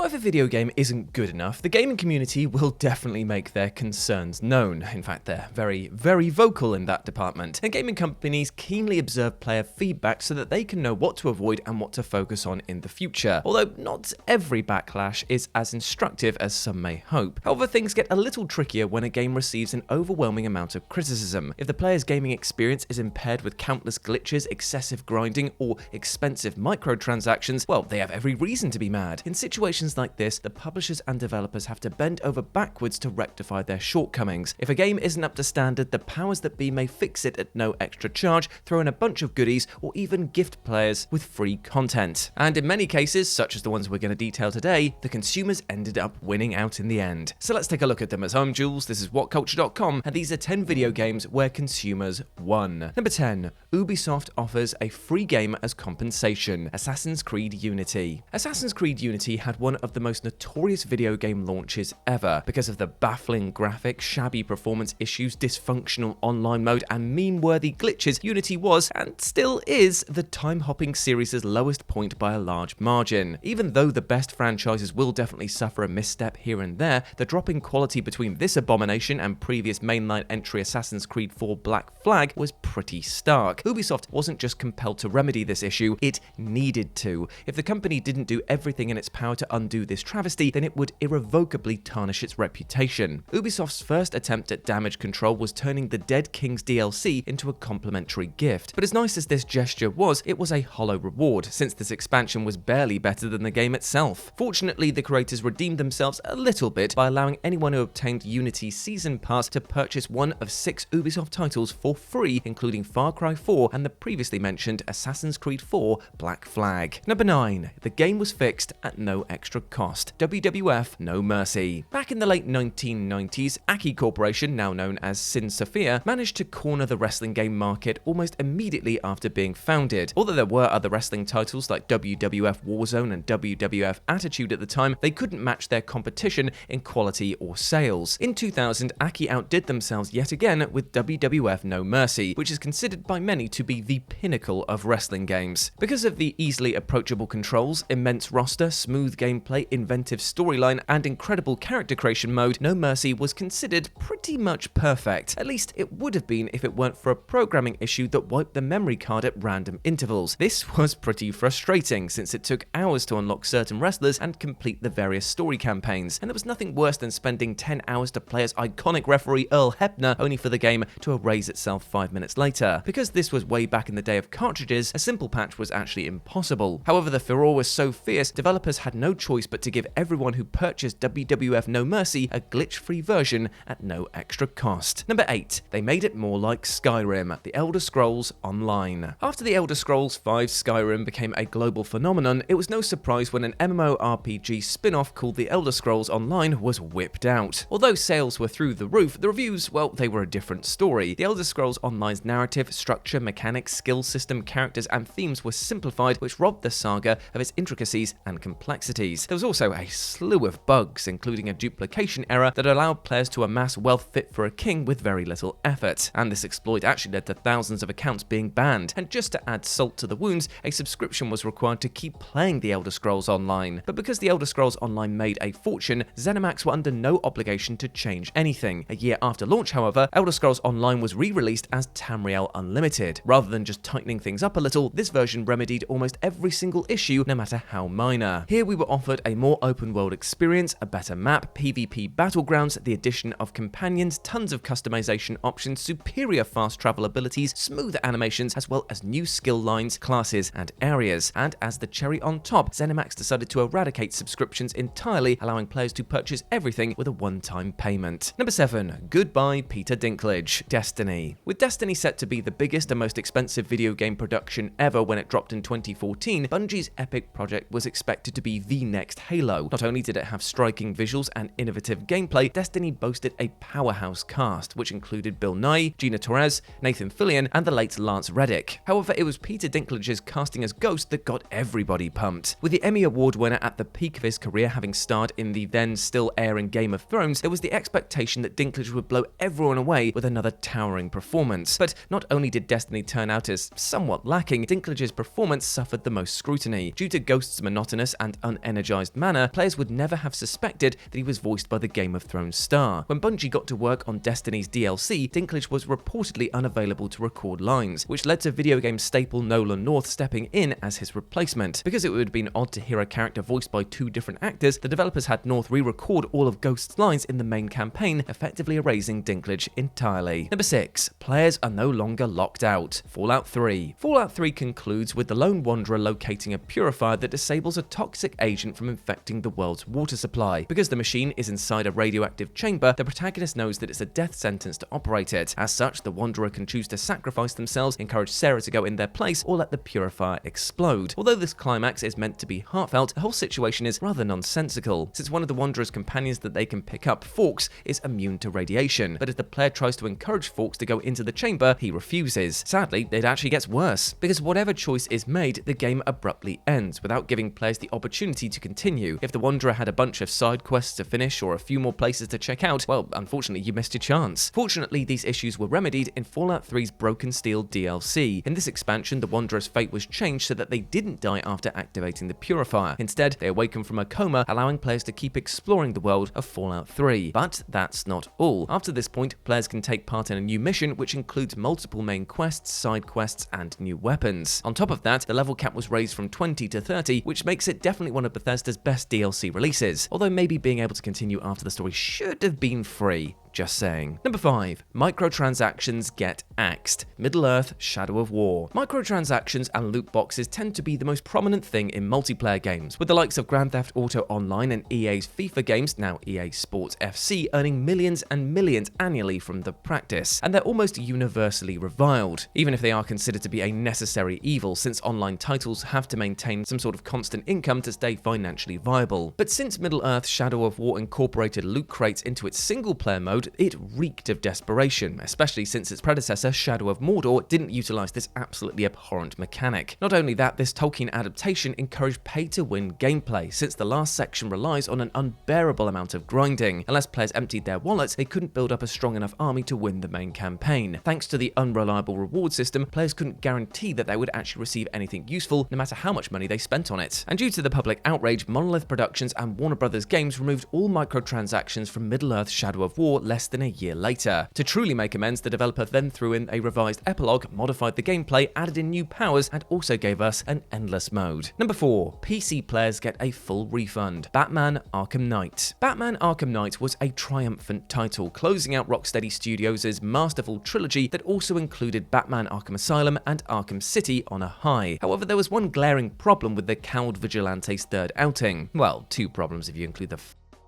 Now, if a video game isn't good enough, the gaming community will definitely make their concerns known. In fact, they're very, very vocal in that department. And gaming companies keenly observe player feedback so that they can know what to avoid and what to focus on in the future. Although not every backlash is as instructive as some may hope. However, things get a little trickier when a game receives an overwhelming amount of criticism. If the player's gaming experience is impaired with countless glitches, excessive grinding, or expensive microtransactions, well, they have every reason to be mad. In situations like this, the publishers and developers have to bend over backwards to rectify their shortcomings. If a game isn't up to standard, the powers that be may fix it at no extra charge, throw in a bunch of goodies, or even gift players with free content. And in many cases, such as the ones we're going to detail today, the consumers ended up winning out in the end. So let's take a look at them. As I'm Jules, this is WhatCulture.com, and these are 10 video games where consumers won. Number 10. Ubisoft offers a free game as compensation. Assassin's Creed Unity. Assassin's Creed Unity had one of the most notorious video game launches ever because of the baffling graphics, shabby performance issues, dysfunctional online mode, and meme-worthy glitches. Unity was, and still is, the time-hopping series' lowest point by a large margin. Even though the best franchises will definitely suffer a misstep here and there, the drop in quality between this abomination and previous mainline entry Assassin's Creed 4 Black Flag was pretty stark. Ubisoft wasn't just compelled to remedy this issue, it needed to. If the company didn't do everything in its power to undo this travesty, then it would irrevocably tarnish its reputation. Ubisoft's first attempt at damage control was turning the Dead King's DLC into a complimentary gift. But as nice as this gesture was, it was a hollow reward, since this expansion was barely better than the game itself. Fortunately, the creators redeemed themselves a little bit by allowing anyone who obtained Unity's Season Pass to purchase one of 6 Ubisoft titles for free, including Far Cry 4 and the previously mentioned Assassin's Creed 4 Black Flag. Number 9. The game was fixed at no extra cost. WWF No Mercy. Back in the late 1990s, Acast Corporation, now known as Sin Sophia, managed to corner the wrestling game market almost immediately after being founded. Although there were other wrestling titles like WWF Warzone and WWF Attitude at the time, they couldn't match their competition in quality or sales. In 2000, Acast outdid themselves yet again with WWF No Mercy, which is considered by many to be the pinnacle of wrestling games. Because of the easily approachable controls, immense roster, smooth gameplay, inventive storyline, and incredible character creation mode, No Mercy was considered pretty much perfect. At least it would have been if it weren't for a programming issue that wiped the memory card at random intervals. This was pretty frustrating, since it took hours to unlock certain wrestlers and complete the various story campaigns, and there was nothing worse than spending 10 hours to play as iconic referee Earl Hebner, only for the game to erase itself 5 minutes later. Because this was way back in the day of cartridges, a simple patch was actually impossible. However, the furore was so fierce, developers had no choice but to give everyone who purchased WWF No Mercy a glitch-free version at no extra cost. Number 8. They made it more like Skyrim, The Elder Scrolls Online. After The Elder Scrolls V Skyrim became a global phenomenon, it was no surprise when an MMORPG spin-off called The Elder Scrolls Online was whipped out. Although sales were through the roof, the reviews, well, they were a different story. The Elder Scrolls Online's narrative, structure, mechanics, skill system, characters, and themes were simplified, which robbed the saga of its intricacies and complexities. There was also a slew of bugs, including a duplication error that allowed players to amass wealth fit for a king with very little effort. And this exploit actually led to thousands of accounts being banned. And just to add salt to the wounds, a subscription was required to keep playing The Elder Scrolls Online. But because The Elder Scrolls Online made a fortune, ZeniMax were under no obligation to change anything. A year after launch, however, Elder Scrolls Online was re-released as Tamriel Unlimited. Rather than just tightening things up a little, this version remedied almost every single issue, no matter how minor. Here we were offered a more open-world experience, a better map, PvP battlegrounds, the addition of companions, tons of customization options, superior fast travel abilities, smoother animations, as well as new skill lines, classes, and areas. And as the cherry on top, ZeniMax decided to eradicate subscriptions entirely, allowing players to purchase everything with a one-time payment. Number 7. Goodbye Peter Dinklage. Destiny. With Destiny set to be the biggest and most expensive video game production ever when it dropped in 2014, Bungie's epic project was expected to be the next Halo. Not only did it have striking visuals and innovative gameplay, Destiny boasted a powerhouse cast, which included Bill Nye, Gina Torres, Nathan Fillion, and the late Lance Reddick. However, it was Peter Dinklage's casting as Ghost that got everybody pumped. With the Emmy Award winner at the peak of his career having starred in the then still airing Game of Thrones, there was the expectation that Dinklage would blow everyone away with another towering performance. But not only did Destiny turn out as somewhat lacking, Dinklage's performance suffered the most scrutiny. Due to Ghost's monotonous and unenergizing apologised manner, players would never have suspected that he was voiced by the Game of Thrones star. When Bungie got to work on Destiny's DLC, Dinklage was reportedly unavailable to record lines, which led to video game staple Nolan North stepping in as his replacement. Because it would have been odd to hear a character voiced by two different actors, the developers had North re-record all of Ghost's lines in the main campaign, effectively erasing Dinklage entirely. Number 6. Players are no longer locked out. Fallout 3. Fallout 3 concludes with the lone wanderer locating a purifier that disables a toxic agent from infecting the world's water supply. Because the machine is inside a radioactive chamber, the protagonist knows that it's a death sentence to operate it. As such, the wanderer can choose to sacrifice themselves, encourage Sarah to go in their place, or let the purifier explode. Although this climax is meant to be heartfelt, the whole situation is rather nonsensical, since one of the wanderer's companions that they can pick up, Fawkes, is immune to radiation. But if the player tries to encourage Fawkes to go into the chamber, he refuses. Sadly, it actually gets worse, because whatever choice is made, the game abruptly ends, without giving players the opportunity to continue. If the wanderer had a bunch of side quests to finish or a few more places to check out, well, unfortunately you missed your chance. Fortunately, these issues were remedied in Fallout 3's Broken Steel DLC. In this expansion, the wanderer's fate was changed so that they didn't die after activating the purifier. Instead, they awaken from a coma, allowing players to keep exploring the world of Fallout 3. But that's not all. After this point, players can take part in a new mission, which includes multiple main quests, side quests, and new weapons. On top of that, the level cap was raised from 20 to 30, which makes it definitely one of Bethesda's best DLC releases, although maybe being able to continue after the story should have been free. Just saying. Number 5. Microtransactions get axed. Middle-earth Shadow of War. Microtransactions and loot boxes tend to be the most prominent thing in multiplayer games, with the likes of Grand Theft Auto Online and EA's FIFA games, now EA Sports FC, earning millions and millions annually from the practice, and they're almost universally reviled, even if they are considered to be a necessary evil, since online titles have to maintain some sort of constant income to stay financially viable. But since Middle-earth Shadow of War incorporated loot crates into its single-player mode, it reeked of desperation, especially since its predecessor, Shadow of Mordor, didn't utilize this absolutely abhorrent mechanic. Not only that, this Tolkien adaptation encouraged pay-to-win gameplay, since the last section relies on an unbearable amount of grinding. Unless players emptied their wallets, they couldn't build up a strong enough army to win the main campaign. Thanks to the unreliable reward system, players couldn't guarantee that they would actually receive anything useful, no matter how much money they spent on it. And due to the public outrage, Monolith Productions and Warner Brothers Games removed all microtransactions from Middle-earth Shadow of War less than a year later. To truly make amends, the developer then threw in a revised epilogue, modified the gameplay, added in new powers, and also gave us an endless mode. Number 4. PC players get a full refund. Batman Arkham Knight. Batman Arkham Knight was a triumphant title, closing out Rocksteady Studios' masterful trilogy that also included Batman Arkham Asylum and Arkham City on a high. However, there was one glaring problem with the cowed vigilante's third outing. Well, two problems if you include the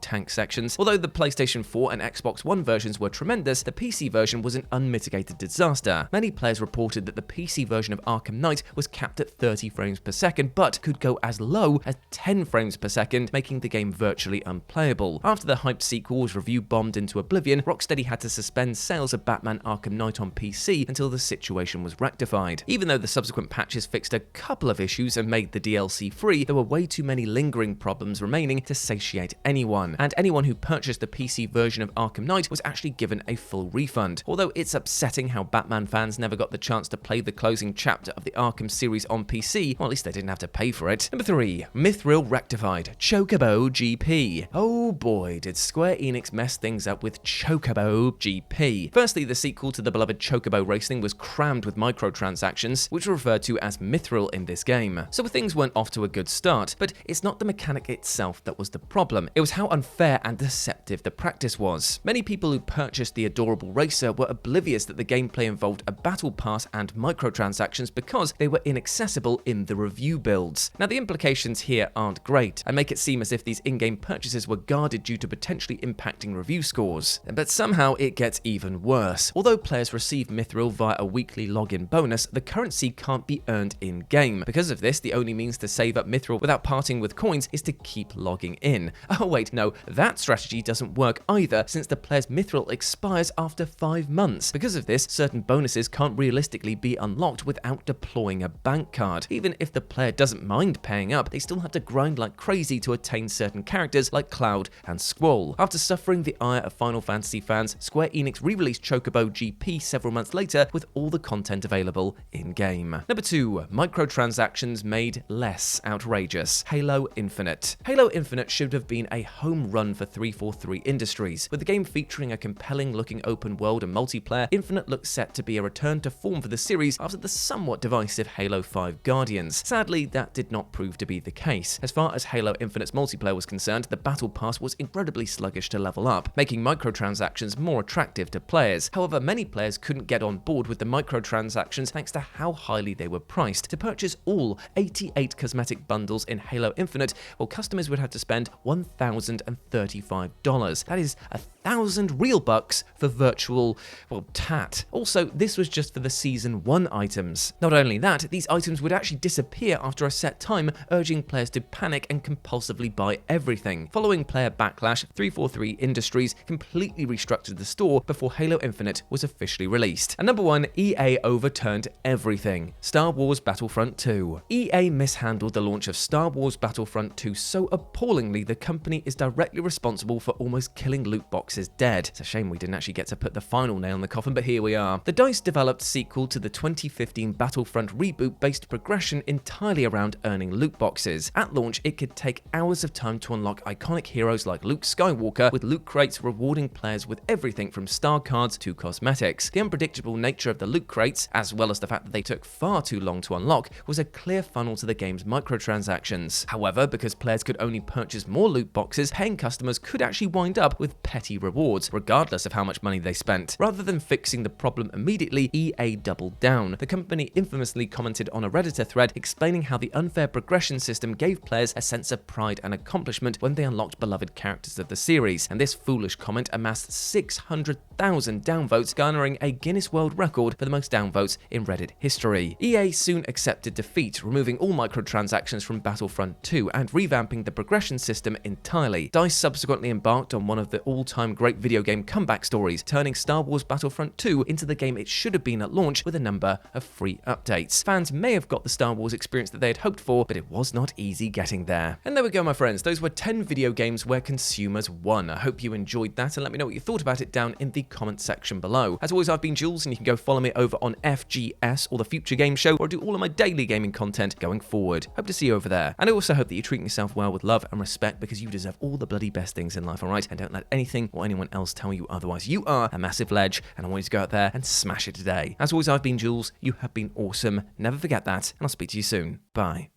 tank sections. Although the PlayStation 4 and Xbox One versions were tremendous, the PC version was an unmitigated disaster. Many players reported that the PC version of Arkham Knight was capped at 30 frames per second, but could go as low as 10 frames per second, making the game virtually unplayable. After the hyped sequel was review-bombed into oblivion, Rocksteady had to suspend sales of Batman Arkham Knight on PC until the situation was rectified. Even though the subsequent patches fixed a couple of issues and made the DLC free, there were way too many lingering problems remaining to satiate anyone. And anyone who purchased the PC version of Arkham Knight was actually given a full refund. Although it's upsetting how Batman fans never got the chance to play the closing chapter of the Arkham series on PC, well, at least they didn't have to pay for it. Number 3. MYTHRIL Rectified. Chocobo GP. Oh boy, did Square Enix mess things up with Chocobo GP. Firstly, the sequel to the beloved Chocobo racing was crammed with microtransactions, which were referred to as MYTHRIL in this game. So things weren't off to a good start, but it's not the mechanic itself that was the problem. It was how unfair and deceptive the practice was. Many people who purchased the adorable racer were oblivious that the gameplay involved a battle pass and microtransactions because they were inaccessible in the review builds. Now, the implications here aren't great and make it seem as if these in-game purchases were guarded due to potentially impacting review scores. But somehow it gets even worse. Although players receive MYTHRIL via a weekly login bonus, the currency can't be earned in-game. Because of this, the only means to save up MYTHRIL without parting with coins is to keep logging in. Oh wait, no, know, that strategy doesn't work either, since the player's MYTHRIL expires after 5 months. Because of this, certain bonuses can't realistically be unlocked without deploying a bank card. Even if the player doesn't mind paying up, they still have to grind like crazy to attain certain characters like Cloud and Squall. After suffering the ire of Final Fantasy fans, Square Enix re-released CHOCOBO GP several months later with all the content available in-game. Number 2. Microtransactions made less outrageous. Halo Infinite. Halo Infinite should have been a home run for 343 Industries. With the game featuring a compelling-looking open world and multiplayer, Infinite looks set to be a return to form for the series after the somewhat divisive Halo 5 Guardians. Sadly, that did not prove to be the case. As far as Halo Infinite's multiplayer was concerned, the Battle Pass was incredibly sluggish to level up, making microtransactions more attractive to players. However, many players couldn't get on board with the microtransactions thanks to how highly they were priced. To purchase all 88 cosmetic bundles in Halo Infinite, well, customers would have to spend $1,035. That is 1,000 real bucks for virtual, well, tat. Also, this was just for the Season 1 items. Not only that, these items would actually disappear after a set time, urging players to panic and compulsively buy everything. Following player backlash, 343 Industries completely restructured the store before Halo Infinite was officially released. And number 1, EA overturned everything. Star Wars Battlefront 2. EA mishandled the launch of Star Wars Battlefront 2 so appallingly the company is directly responsible for almost killing loot boxes dead. It's a shame we didn't actually get to put the final nail in the coffin, but here we are. The DICE-developed sequel to the 2015 Battlefront reboot based progression entirely around earning loot boxes. At launch, it could take hours of time to unlock iconic heroes like Luke Skywalker, with loot crates rewarding players with everything from star cards to cosmetics. The unpredictable nature of the loot crates, as well as the fact that they took far too long to unlock, was a clear funnel to the game's microtransactions. However, because players could only purchase more loot boxes, paying customers could actually wind up with petty rewards, regardless of how much money they spent. Rather than fixing the problem immediately, EA doubled down. The company infamously commented on a Redditor thread explaining how the unfair progression system gave players a sense of pride and accomplishment when they unlocked beloved characters of the series, and this foolish comment amassed 600,000 downvotes, garnering a Guinness World Record for the most downvotes in Reddit history. EA soon accepted defeat, removing all microtransactions from Battlefront 2 and revamping the progression system entirely. DICE subsequently embarked on one of the all-time great video game comeback stories, turning Star Wars Battlefront 2 into the game it should have been at launch with a number of free updates. Fans may have got the Star Wars experience that they had hoped for, but it was not easy getting there. And there we go, my friends. Those were 10 video games where consumers won. I hope you enjoyed that, and let me know what you thought about it down in the comment section below. As always, I've been Jules, and you can go follow me over on FGS or the Future Game Show, or do all of my daily gaming content going forward. Hope to see you over there. And I also hope that you're treating yourself well with love and respect, because you deserve all the bloody best things in life, alright? And don't let anything or anyone else tell you otherwise. You are a massive ledge, and I want you to go out there and smash it today. As always, I've been Jules. You have been awesome. Never forget that, and I'll speak to you soon. Bye.